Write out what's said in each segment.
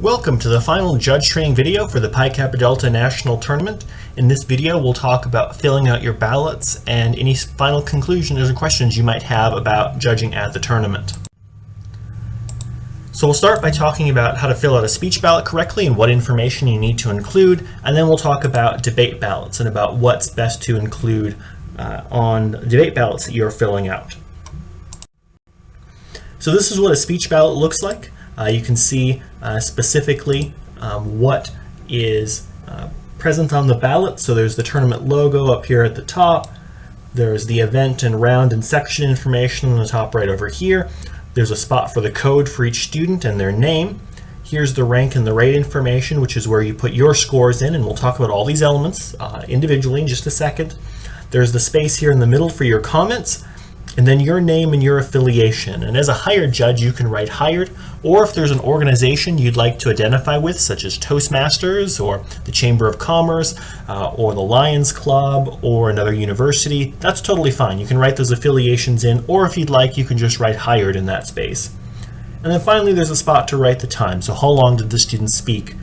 Welcome to the final judge training video for the Pi Kappa Delta National Tournament. In this video, we'll talk about filling out your ballots and any final conclusions or questions you might have about judging at the tournament. So we'll start by talking about how to fill out a speech ballot correctly and what information you need to include, and then we'll talk about debate ballots and about what's best to include on debate ballots that you're filling out. So this is what a speech ballot looks like. You can see specifically what is present on the ballot. So there's the tournament logo up here at the top. There's the event and round and section information on the top right over here. There's a spot for the code for each student and their name. Here's the rank and the rate information, which is where you put your scores in, and we'll talk about all these elements individually in just a second. There's the space here in the middle for your comments, and then your name and your affiliation. And as a hired judge, you can write hired, or if there's an organization you'd like to identify with, such as Toastmasters or the Chamber of Commerce or the Lions Club or another university, that's totally fine. You can write those affiliations in, or if you'd like, you can just write hired in that space. And then finally, there's a spot to write the time. So how long did the student speak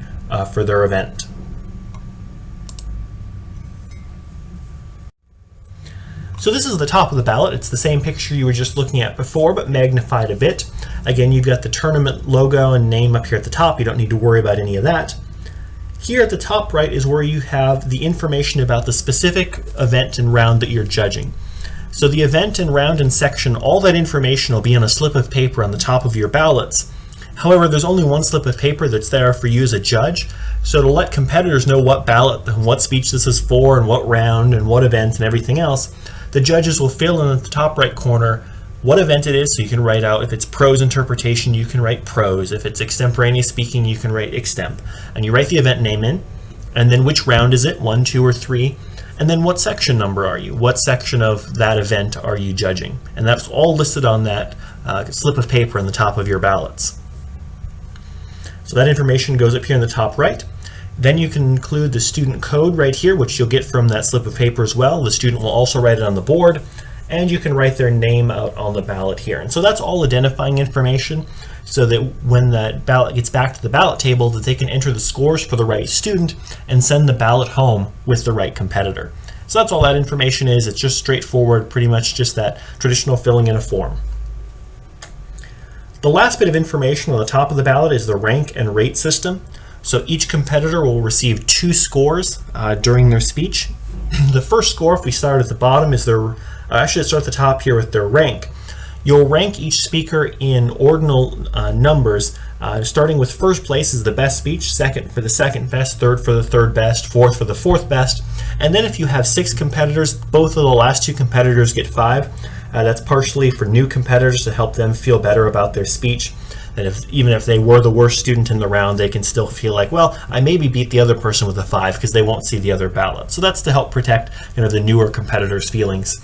for their event? So this is the top of the ballot. It's the same picture you were just looking at before, but magnified a bit. Again, you've got the tournament logo and name up here at the top. You don't need to worry about any of that. Here at the top right is where you have the information about the specific event and round that you're judging. So the event and round and section, all that information will be on a slip of paper on the top of your ballots. However, there's only one slip of paper that's there for you as a judge. So to let competitors know what ballot and what speech this is for and what round and what event and everything else, the judges will fill in at the top right corner what event it is, so you can write out if it's prose interpretation, you can write prose. If it's extemporaneous speaking, you can write extemp. And you write the event name in, and then which round is it, 1, 2, or 3, and then what section number are you? What section of that event are you judging? And that's all listed on that slip of paper in the top of your ballots. So that information goes up here in the top right. Then you can include the student code right here, which you'll get from that slip of paper as well. The student will also write it on the board, and you can write their name out on the ballot here. And so that's all identifying information, so that when that ballot gets back to the ballot table, that they can enter the scores for the right student and send the ballot home with the right competitor. So that's all that information is. It's just straightforward, pretty much just that traditional filling in a form. The last bit of information on the top of the ballot is the rank and rate system. So each competitor will receive 2 scores during their speech. The first score, if we start at the bottom, is their, actually let's start at the top here with their rank. You'll rank each speaker in ordinal numbers, starting with first place is the best speech, second for the second best, third for the third best, fourth for the fourth best. And then if you have 6 competitors, both of the last 2 competitors get 5. That's partially for new competitors to help them feel better about their speech. That even if they were the worst student in the round, they can still feel like, well, I maybe beat the other person with a 5 because they won't see the other ballot. So that's to help protect the newer competitors' feelings.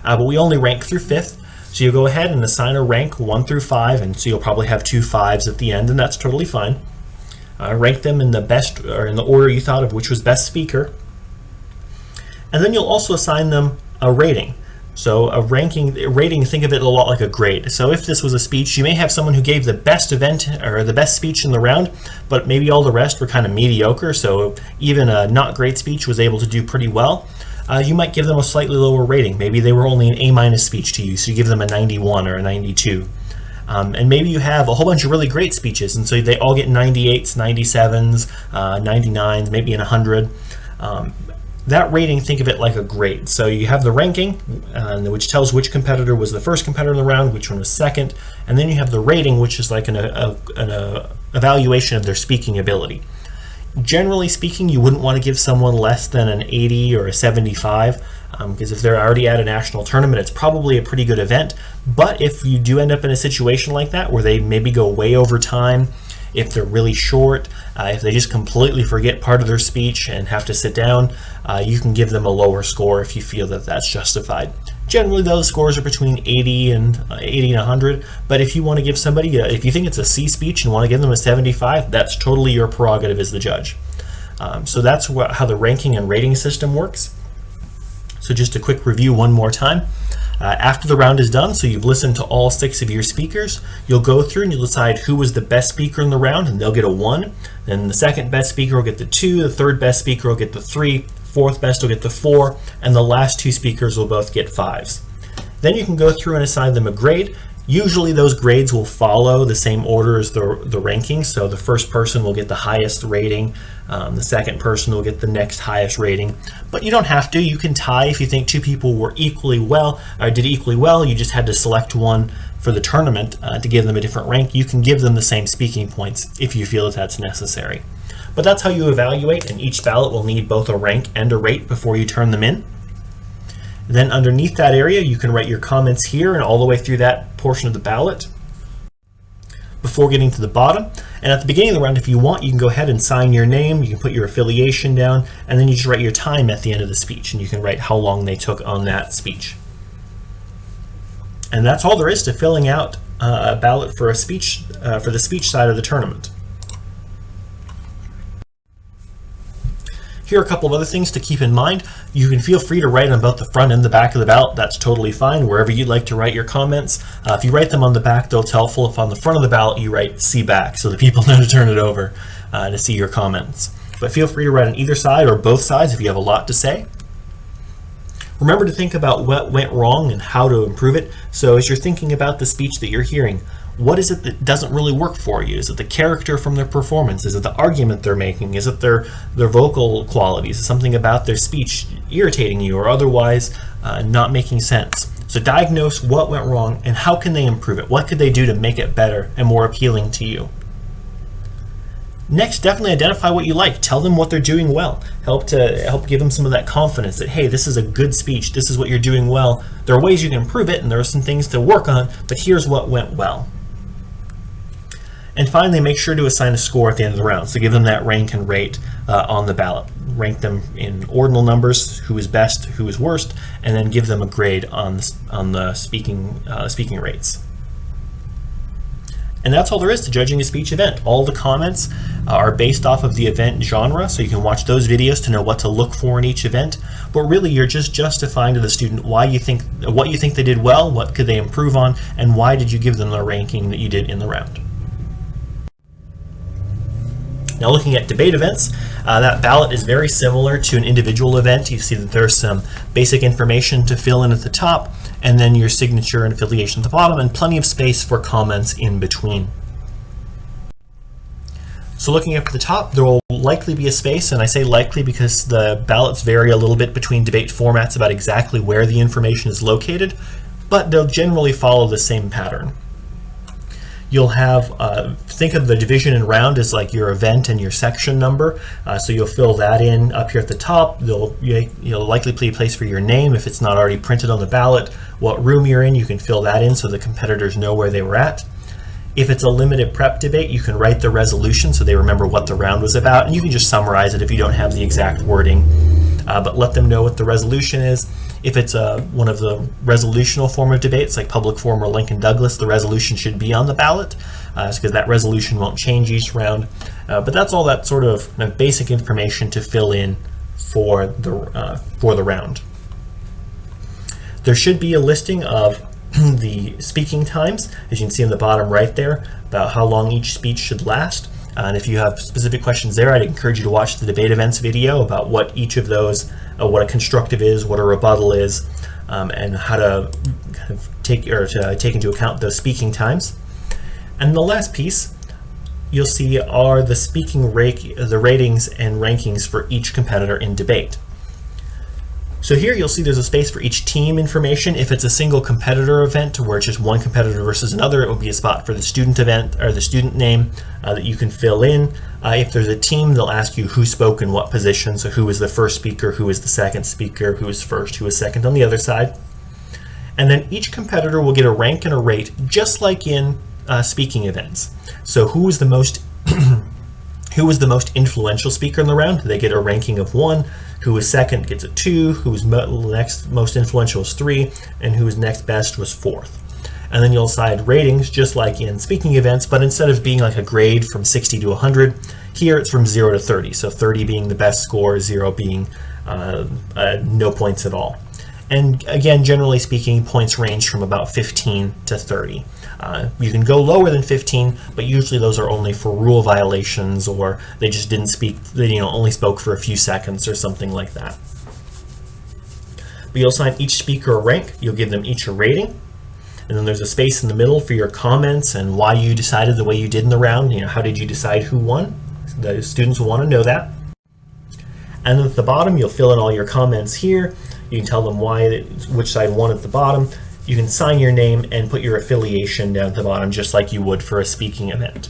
But we only rank through 5th. So you go ahead and assign a rank 1 through 5, and so you'll probably have 2 5s at the end, and that's totally fine. Rank them in the best, or in the order you thought of, which was best speaker. And then you'll also assign them a rating. So a rating, think of it a lot like a grade. So if this was a speech, you may have someone who gave the best event or the best speech in the round, but maybe all the rest were kind of mediocre, so even a not great speech was able to do pretty well. You might give them a slightly lower rating. Maybe they were only an A- speech to you, so you give them a 91 or a 92. And maybe you have a whole bunch of really great speeches, and so they all get 98s, 97s, 99s, maybe an 100. That rating, think of it like a grade. So you have the ranking, which tells which competitor was the first competitor in the round, which one was second, and then you have the rating, which is like an evaluation of their speaking ability. Generally speaking, you wouldn't want to give someone less than an 80 or a 75, because if they're already at a national tournament, it's probably a pretty good event. But if you do end up in a situation like that, where they maybe go way over time, if they're really short, if they just completely forget part of their speech and have to sit down, you can give them a lower score if you feel that that's justified. Generally, those scores are between 80 and 100, but if you want to give somebody, if you think it's a C speech and want to give them a 75, that's totally your prerogative as the judge. So that's how the ranking and rating system works. So just a quick review one more time. After the round is done, so you've listened to all 6 of your speakers, you'll go through and you'll decide who was the best speaker in the round, and they'll get a 1. Then the second best speaker will get the 2, the third best speaker will get the 3, fourth best will get the 4, and the last 2 speakers will both get 5s. Then you can go through and assign them a grade. Usually those grades will follow the same order as the rankings, so the first person will get the highest rating, the second person will get the next highest rating, but you don't have to. You can tie if you think 2 people were equally well, or did equally well. You just had to select one for the tournament to give them a different rank. You can give them the same speaking points if you feel that that's necessary. But that's how you evaluate, and each ballot will need both a rank and a rate before you turn them in. Then underneath that area, you can write your comments here and all the way through that portion of the ballot before getting to the bottom. And at the beginning of the round, if you want, you can go ahead and sign your name, you can put your affiliation down, and then you just write your time at the end of the speech, and you can write how long they took on that speech. And that's all there is to filling out a ballot for a speech, for the speech side of the tournament. Here are a couple of other things to keep in mind. You can feel free to write on both the front and the back of the ballot. That's totally fine, wherever you'd like to write your comments. If you write them on the back, though, it's helpful if on the front of the ballot you write "see back," so that people know to turn it over to see your comments. But feel free to write on either side or both sides if you have a lot to say. Remember to think about what went wrong and how to improve it. So as you're thinking about the speech that you're hearing, what is it that doesn't really work for you? Is it the character from their performance? Is it the argument they're making? Is it their vocal qualities? Is something about their speech irritating you or otherwise not making sense? So diagnose what went wrong and how can they improve it? What could they do to make it better and more appealing to you? Next, definitely identify what you like. Tell them what they're doing well. Help give them some of that confidence that, hey, this is a good speech. This is what you're doing well. There are ways you can improve it and there are some things to work on, but here's what went well. And finally, make sure to assign a score at the end of the round. So give them that rank and rate on the ballot. Rank them in ordinal numbers, who is best, who is worst, and then give them a grade on the speaking rates. And that's all there is to judging a speech event. All the comments are based off of the event genre, so you can watch those videos to know what to look for in each event. But really, you're just justifying to the student what you think they did well, what could they improve on, and why did you give them the ranking that you did in the round. Now looking at debate events, that ballot is very similar to an individual event. You see that there's some basic information to fill in at the top, and then your signature and affiliation at the bottom, and plenty of space for comments in between. So looking up at the top, there will likely be a space, and I say likely because the ballots vary a little bit between debate formats about exactly where the information is located, but they'll generally follow the same pattern. You'll have, think of the division and round as like your event and your section number. So you'll fill that in up here at the top. You'll likely be a place for your name if it's not already printed on the ballot. What room you're in, you can fill that in so the competitors know where they were at. If it's a limited prep debate, you can write the resolution so they remember what the round was about, and you can just summarize it if you don't have the exact wording, but let them know what the resolution is. If it's one of the resolutional form of debates, like public forum or Lincoln Douglas, the resolution should be on the ballot, because that resolution won't change each round. But that's all that sort of basic information to fill in for the round. There should be a listing of the speaking times, as you can see in the bottom right there, about how long each speech should last. And if you have specific questions there, I'd encourage you to watch the debate events video about what each of those, what a constructive is, what a rebuttal is, and how to kind of take into account those speaking times. And the last piece you'll see are the ratings and rankings for each competitor in debate. So here you'll see there's a space for each team information. If it's a single competitor event where it's just one competitor versus another, it will be a spot for the student event or the student name that you can fill in. If there's a team, they'll ask you who spoke in what position. So who was the first speaker, who was the second speaker, who was first, who was second on the other side. And then each competitor will get a rank and a rate just like in speaking events. So who was the most influential speaker in the round? They get a ranking of 1. Who was second gets a 2, who was next most influential was 3, and who was next best was 4th. And then you'll assign ratings just like in speaking events, but instead of being like a grade from 60 to 100, here it's from 0 to 30. So 30 being the best score, 0 being no points at all. And again, generally speaking, points range from about 15 to 30. You can go lower than 15, but usually those are only for rule violations, or they just didn't speak, they only spoke for a few seconds or something like that. But you'll assign each speaker a rank, you'll give them each a rating, and then there's a space in the middle for your comments and why you decided the way you did in the round. How did you decide who won? The students will want to know that. And then at the bottom, you'll fill in all your comments here. You can tell them which side won at the bottom. You can sign your name and put your affiliation down at the bottom, just like you would for a speaking event.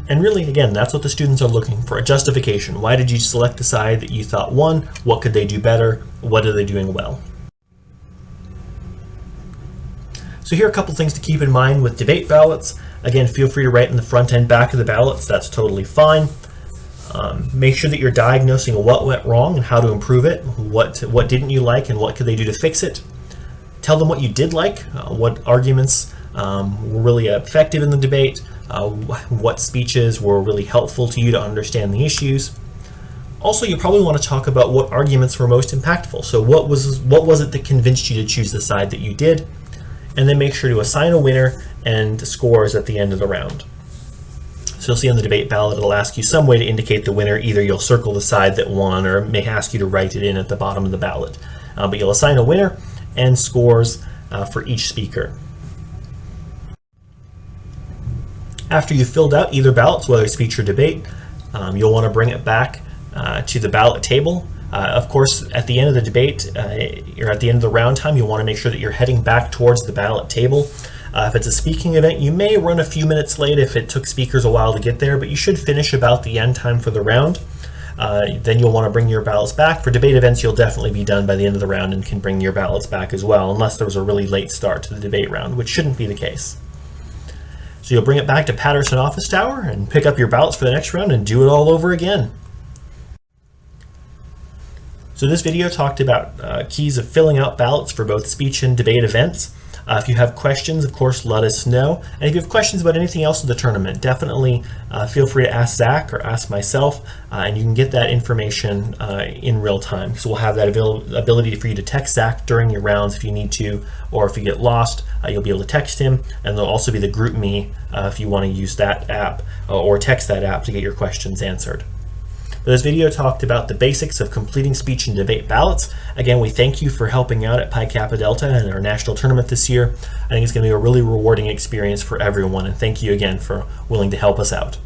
And really, again, that's what the students are looking for, a justification. Why did you select the side that you thought won? What could they do better? What are they doing well? So here are a couple things to keep in mind with debate ballots. Again, feel free to write in the front and back of the ballots. That's totally fine. Make sure that you're diagnosing what went wrong and how to improve it. What didn't you like and what could they do to fix it? Tell them what you did like, what arguments were really effective in the debate, what speeches were really helpful to you to understand the issues. Also, you probably want to talk about what arguments were most impactful. So what was it that convinced you to choose the side that you did? And then make sure to assign a winner and scores at the end of the round. So you'll see on the debate ballot, it'll ask you some way to indicate the winner. Either you'll circle the side that won, or it may ask you to write it in at the bottom of the ballot. But you'll assign a winner and scores for each speaker. After you've filled out either ballots, whether speech or debate, you'll want to bring it back to the ballot table. Of course, at the end of the debate, or at the end of the round time, you'll want to make sure that you're heading back towards the ballot table. If it's a speaking event, you may run a few minutes late if it took speakers a while to get there, but you should finish about the end time for the round. Then you'll want to bring your ballots back. For debate events, you'll definitely be done by the end of the round and can bring your ballots back as well, unless there was a really late start to the debate round, which shouldn't be the case. So you'll bring it back to Patterson Office Tower and pick up your ballots for the next round and do it all over again. So this video talked about keys of filling out ballots for both speech and debate events. If you have questions, of course, let us know. And if you have questions about anything else in the tournament, definitely feel free to ask Zach or ask myself, and you can get that information in real time. So we'll have that ability for you to text Zach during your rounds if you need to, or if you get lost, you'll be able to text him. And there'll also be the GroupMe if you want to use that app or text that app to get your questions answered. This video talked about the basics of completing speech and debate ballots. Again, we thank you for helping out at Pi Kappa Delta and our national tournament this year. I think it's going to be a really rewarding experience for everyone, and thank you again for willing to help us out.